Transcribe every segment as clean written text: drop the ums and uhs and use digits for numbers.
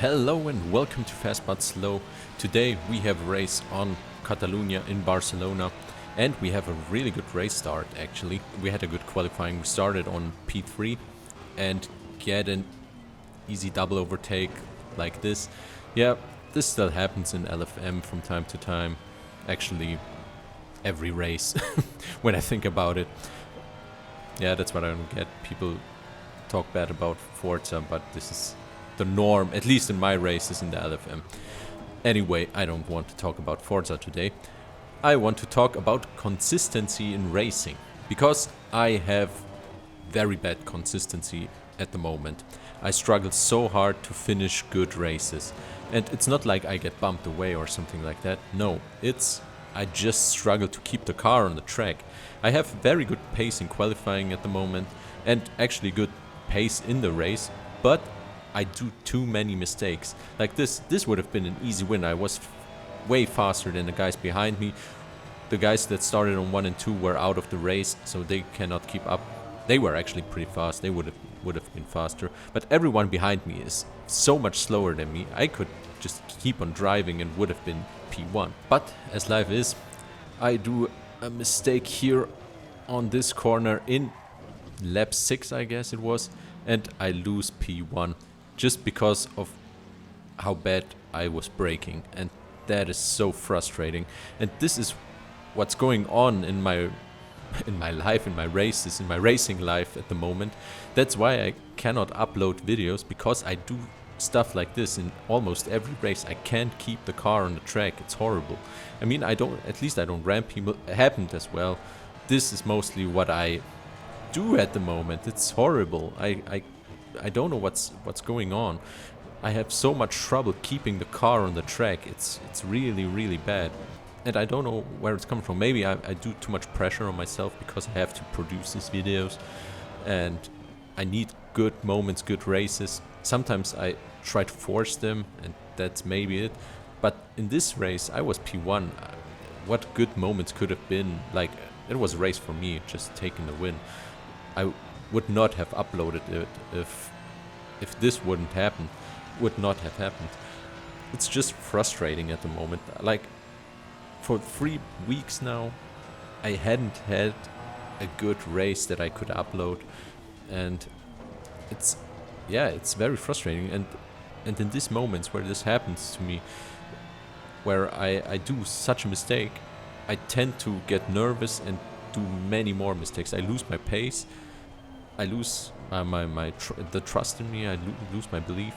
Hello and welcome to Fast But Slow. Today we have a race on Catalunya in Barcelona and we have a really good race start actually. We had a good qualifying. We started on P3 and get an easy double overtake like this. Yeah, this still happens in LFM from time to time. Actually, every race when I think about it. Yeah, that's what I don't get. People talk bad about Forza, but this is the norm, at least in my races in the LFM. Anyway, I don't want to talk about Forza today. I want to talk about consistency in racing, because I have very bad consistency at the moment. I struggle so hard to finish good races. And it's not like I get bumped away or something like that. No, I just struggle to keep the car on the track. I have very good pace in qualifying at the moment, and actually good pace in the race, but I do too many mistakes. Like this would have been an easy win. I was way faster than the guys behind me. The guys that started on 1 and 2 were out of the race, so they cannot keep up. They were actually pretty fast. They would have been faster. But everyone behind me is so much slower than me. I could just keep on driving and would have been P1. But as life is, I do a mistake here on this corner in lap 6, I guess it was, and I lose P1. Just because of how bad I was braking, and that is so frustrating. And this is what's going on in my life, in my races, in my racing life at the moment. That's why I cannot upload videos, because I do stuff like this in almost every race. I can't keep the car on the track. It's horrible. I mean, at least I don't ram people. It happened as well. This is mostly what I do at the moment. It's horrible. I don't know what's going on. I have so much trouble keeping the car on the track. It's really, really bad. And I don't know where it's coming from. Maybe I do too much pressure on myself because I have to produce these videos. And I need good moments, good races. Sometimes I try to force them, and that's maybe it. But in this race, I was P1. What good moments could have been? Like, it was a race for me, just taking the win. I would not have uploaded it if this would not have happened. It's just frustrating at the moment. Like, for 3 weeks now, I hadn't had a good race that I could upload, and it's very frustrating. And in these moments where this happens to me, where I do such a mistake, I tend to get nervous and do many more mistakes. I lose my pace. I lose the trust in me. I lose my belief,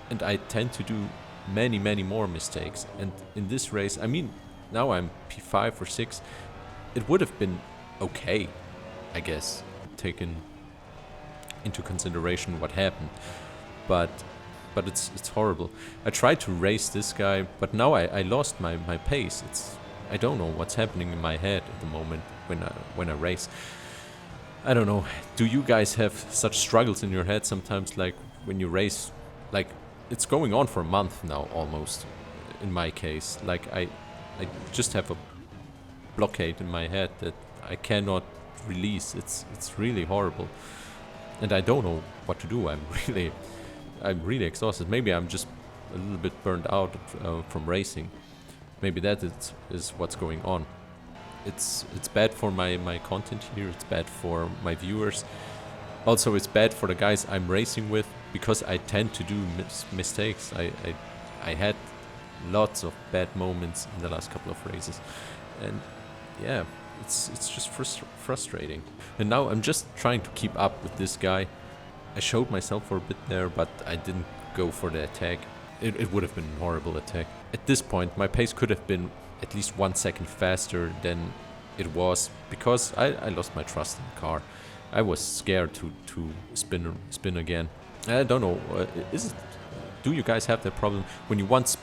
and I tend to do many more mistakes. And in this race, I mean, now I'm P5 or 6. It would have been okay, I guess, taken into consideration what happened. But it's horrible. I tried to race this guy, but now I lost my pace. I don't know what's happening in my head at the moment when I race. I don't know. Do you guys have such struggles in your head sometimes, like when you race? Like, it's going on for a month now almost, in my case. Like, I just have a blockade in my head that I cannot release. It's really horrible. And I don't know what to do. I'm really exhausted. Maybe I'm just a little bit burned out from racing. Maybe that is what's going on. It's bad for my content here. It's bad for my viewers. Also, it's bad for the guys I'm racing with, because I tend to do mistakes. I had lots of bad moments in the last couple of races, and yeah, it's just frustrating. And now I'm just trying to keep up with this guy. I showed myself for a bit there, but I didn't go for the attack. It would have been a horrible attack. At this point, my pace could have been at least 1 second faster than it was, because I lost my trust in the car. I was scared to spin again. I don't know. Do you guys have that problem when you once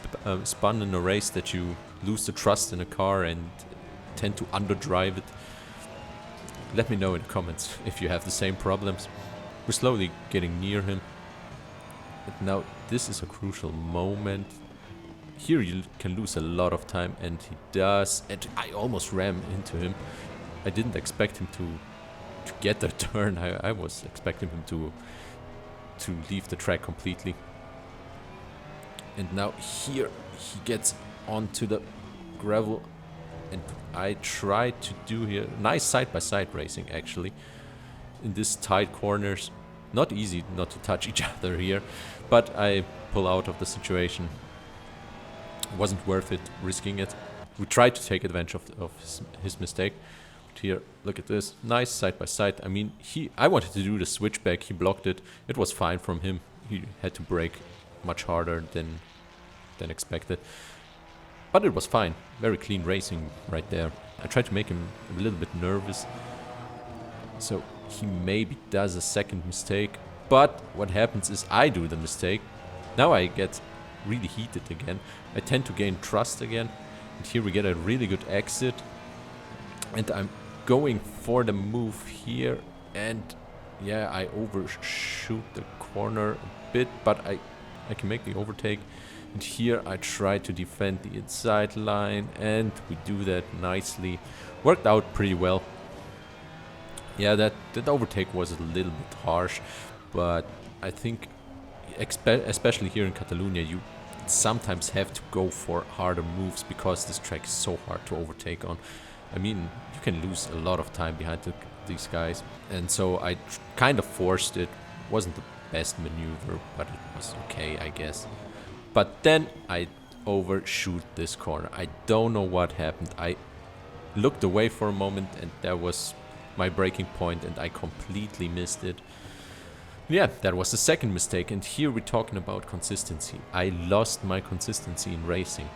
spun in a race, that you lose the trust in a car and tend to underdrive it? Let me know in the comments if you have the same problems. We're slowly getting near him. But now this is a crucial moment. Here you can lose a lot of time, and he does. And I almost ran into him. I didn't expect him to get the turn. I was expecting him to leave the track completely. And now here he gets onto the gravel. And I try to do here nice side-by-side racing actually. In this tight corners. Not easy not to touch each other here. But I pull out of the situation. It wasn't worth it risking it. We tried to take advantage of his mistake. But here, look at this. Nice side-by-side. I mean, I wanted to do the switchback. He blocked it. It was fine from him. He had to brake much harder than expected. But it was fine. Very clean racing right there. I tried to make him a little bit nervous. So he maybe does a second mistake. But what happens is I do the mistake. Now I get really heated again. I tend to gain trust again. And here we get a really good exit. And I'm going for the move here. And yeah, I overshoot the corner a bit. But I can make the overtake. And here I try to defend the inside line. And we do that nicely. Worked out pretty well. Yeah, that overtake was a little bit harsh. But I think, especially here in Catalonia, you sometimes have to go for harder moves because this track is so hard to overtake on. I mean, you can lose a lot of time behind these guys. And so I kind of forced it. Wasn't the best maneuver, but it was okay, I guess. But then I overshoot this corner. I don't know what happened. I looked away for a moment and that was my braking point and I completely missed it. Yeah, that was the second mistake, and here we're talking about consistency. I lost my consistency in racing.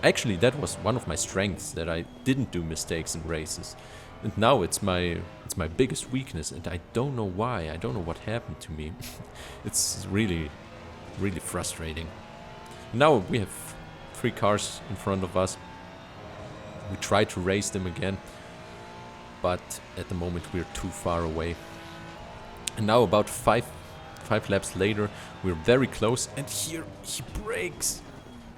Actually, that was one of my strengths, that I didn't do mistakes in races. And now it's my biggest weakness, and I don't know why. I don't know what happened to me. It's really, really frustrating. Now we have 3 cars in front of us. We try to race them again, but at the moment we're too far away. And now about five laps later, we're very close. And here he brakes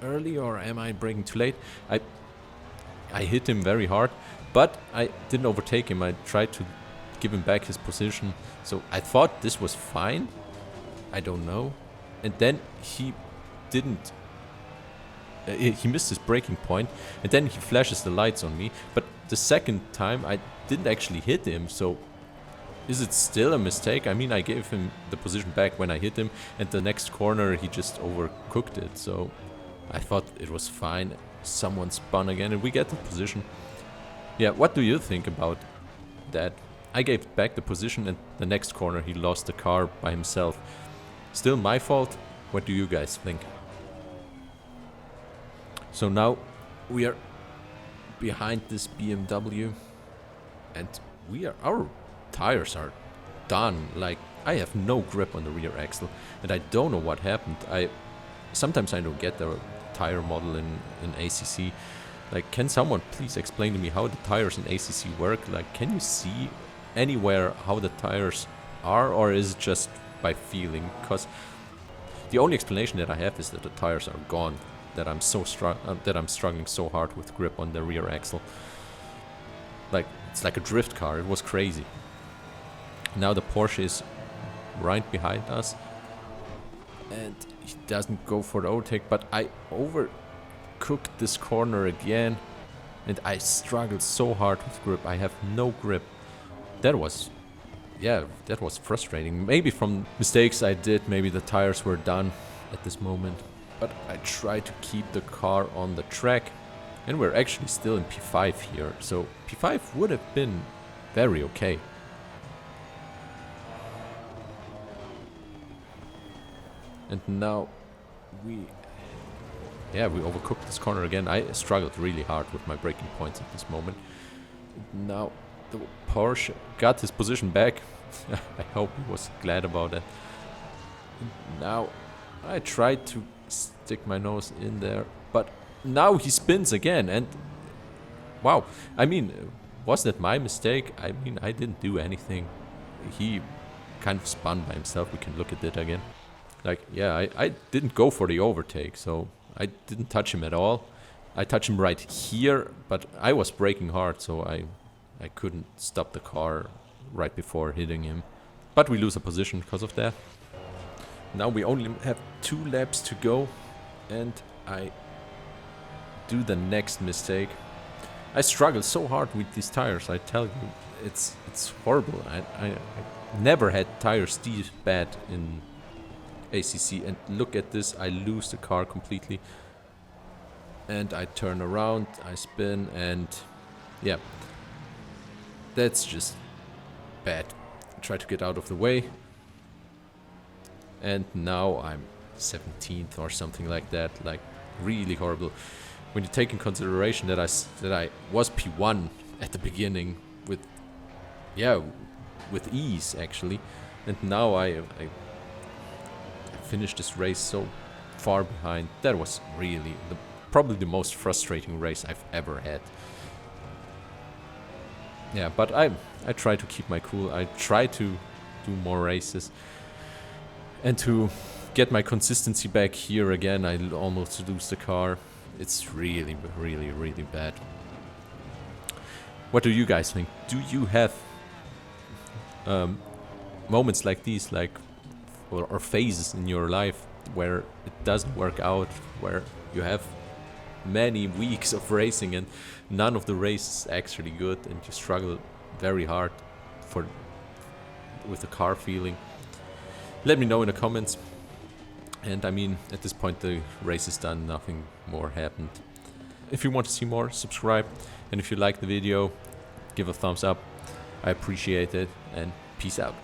early, or am I braking too late? I hit him very hard, but I didn't overtake him. I tried to give him back his position. So I thought this was fine. I don't know. And then he didn't. He missed his braking point. And then he flashes the lights on me. But the second time I didn't actually hit him. So is it still a mistake? I mean, I gave him the position back when I hit him, and the next corner he just overcooked it. So I thought it was fine. Someone spun again, and we get the position. Yeah, what do you think about that? I gave back the position, and the next corner he lost the car by himself. Still my fault? What do you guys think? So now we are behind this BMW, and our tires are done. Like, I have no grip on the rear axle, and I don't know what happened. Sometimes I don't get the tire model in ACC. Like, can someone please explain to me how the tires in ACC work? Like, can you see anywhere how the tires are, or is it just by feeling? Because the only explanation that I have is that the tires are gone. That I'm struggling so hard with grip on the rear axle. Like, it's like a drift car. It was crazy. Now the Porsche is right behind us, and he doesn't go for the overtake, but I overcooked this corner again, and I struggled so hard with grip. I have no grip. That was frustrating. Maybe from mistakes I did, maybe the tires were done at this moment, but I tried to keep the car on the track, and we're actually still in P5 here, so P5 would have been very okay. And now we overcooked this corner again. I struggled really hard with my braking points at this moment. Now the Porsche got his position back. I hope he was glad about it. Now I tried to stick my nose in there, but now he spins again, and wow. I mean, was that my mistake? I mean, I didn't do anything. He kind of spun by himself. We can look at it again. Like, yeah, I didn't go for the overtake, so I didn't touch him at all. I touched him right here, but I was braking hard, so I couldn't stop the car right before hitting him. But we lose a position because of that. Now we only have 2 laps to go, and I do the next mistake. I struggle so hard with these tires, I tell you. It's horrible. I never had tires this bad in ACC, and look at this, I lose the car completely. And I turn around, I spin, and yeah, that's just bad. I try to get out of the way, and now I'm 17th or something like that, like really horrible. When you take in consideration that I was P1 at the beginning with ease actually, and now I finished this race so far behind. That was really probably the most frustrating race I've ever had. Yeah, but I try to keep my cool. I try to do more races and to get my consistency back. Here again, I almost lose the car. It's really, really, really bad. What do you guys think? Do you have moments like these, like or phases in your life where it doesn't work out, where you have many weeks of racing and none of the race is actually good, and you struggle very hard with the car feeling? Let me know in the comments. And I mean, at this point the race is done, nothing more happened. If you want to see more, subscribe, and if you like the video, give a thumbs up. I appreciate it, and peace out.